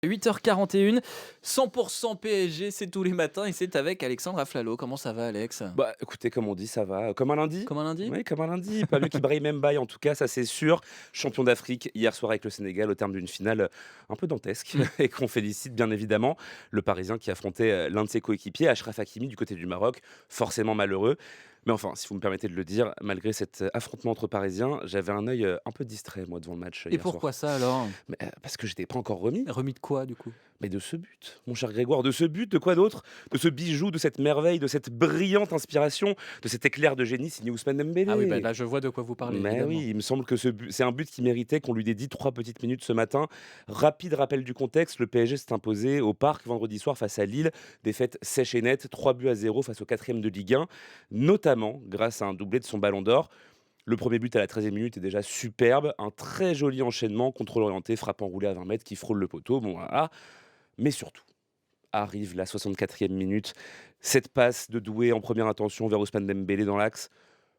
8h41, 100% PSG, c'est tous les matins et c'est avec Alexandre Aflalo. Comment ça va, Alex? Bah, écoutez, comme on dit, ça va, comme un lundi. Comme un lundi? Oui, comme un lundi, pas mieux qu'Ibrahim Mbaye en tout cas, ça c'est sûr. Champion d'Afrique hier soir avec le Sénégal au terme d'une finale, un peu dantesque Mmh. et qu'on félicite bien évidemment. Le Parisien qui affrontait, l'un de ses coéquipiers, Achraf Hakimi du côté du Maroc, forcément malheureux. Mais enfin, si vous me permettez de le dire, malgré cet, affrontement entre Parisiens, j'avais un œil, un peu distrait moi devant le match, Et hier pourquoi soir. ça alors? Mais, parce que j'étais pas encore remis. Remis de quoi du coup? Mais de ce but, mon cher Grégoire, de ce but, de quoi d'autre? De ce bijou, de cette merveille, de cette brillante inspiration, de cet éclair de génie signé Ousmane Ah oui, bah Dembélé. là je vois de quoi vous parlez, Mais évidemment. oui, il me semble que c'est un but qui méritait qu'on lui dédie 3 petites minutes ce matin. Rapide rappel du contexte, le PSG s'est imposé au Parc vendredi soir face à Lille. Défaite sèche et nette, 3-0 face au 4e de Ligue 1, notamment grâce à un doublé de son Ballon d'Or. Le premier but à la 13e minute est déjà superbe, un très joli enchaînement, contrôle orienté, frappe enroulée à 20 mètres qui frôle le poteau, bon voilà. Mais surtout, arrive la 64e minute, cette passe de Doué en première intention vers Ousmane Dembélé dans l'axe,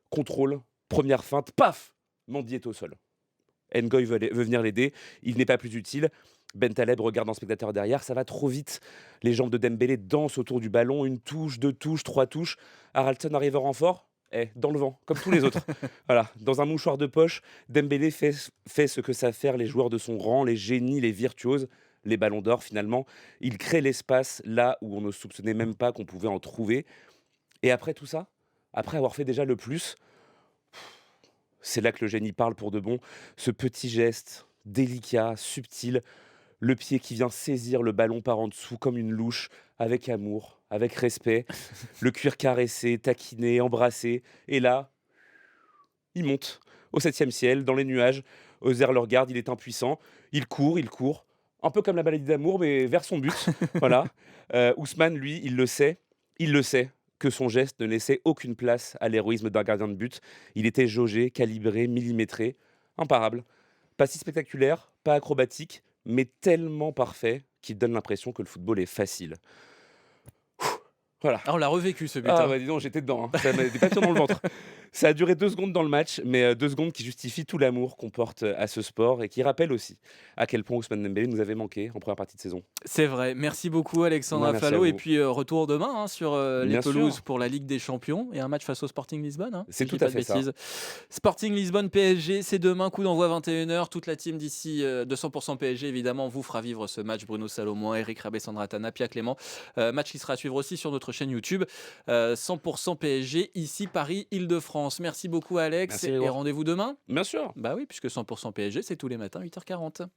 contrôle, première feinte, paf! Mendy est au sol. Ngoy veut venir l'aider, il n'est pas plus utile. Bentaleb regarde un spectateur derrière, ça va trop vite. Les jambes de Dembélé dansent autour du ballon, une touche, deux touches, trois touches. Haraldson arrive en renfort, dans le vent, comme tous les autres. Voilà, dans un mouchoir de poche, Dembélé fait ce que savent faire les joueurs de son rang, les génies, les virtuoses, les ballons d'or finalement. Il crée l'espace là où on ne soupçonnait même pas qu'on pouvait en trouver. Et après tout ça, après avoir fait déjà le plus, c'est là que le génie parle pour de bon. Ce petit geste délicat, subtil, le pied qui vient saisir le ballon par en dessous comme une louche, avec amour, avec respect, le cuir caressé, taquiné, embrassé. Et là, il monte au septième ciel, dans les nuages. Ozer le regarde, il est impuissant. Il court. Un peu comme la maladie d'amour, mais vers son but. Voilà. Ousmane, lui, il le sait. Il le sait que son geste ne laissait aucune place à l'héroïsme d'un gardien de but. Il était jaugé, calibré, millimétré. Imparable. Pas si spectaculaire, pas acrobatique, mais tellement parfait qu'il donne l'impression que le football est facile. Voilà. Ah, on l'a revécu ce but, Ah hein. bah dis donc, j'étais dedans, hein. Ça m'a des papillons dans le ventre. Ça a duré 2 secondes dans le match, mais 2 secondes qui justifient tout l'amour qu'on porte, à ce sport et qui rappellent aussi à quel point Ousmane Dembélé nous avait manqué en première partie de saison. C'est vrai. Merci beaucoup Alexandre Ouais, merci à Aflalo et vous. puis, retour demain, hein, sur, les Bien pelouses sûr, pour la Ligue des Champions et un match face au Sporting Lisbonne, hein, c'est si je tout dis à pas de fait ça. bêtises. Sporting Lisbonne PSG, c'est demain, coup d'envoi 21h. Toute la team d'ici, de 100% PSG évidemment vous fera vivre ce match. Bruno Salomon, Eric Rabé, Sandra Tana, Pia Clément. Match qui sera à suivre aussi sur notre chaîne YouTube. 100% PSG, ici Paris, Île-de-France. Merci beaucoup Alex Merci et Grégoire. rendez-vous demain? Bien sûr. Bah oui, puisque 100% PSG, c'est tous les matins 8h40.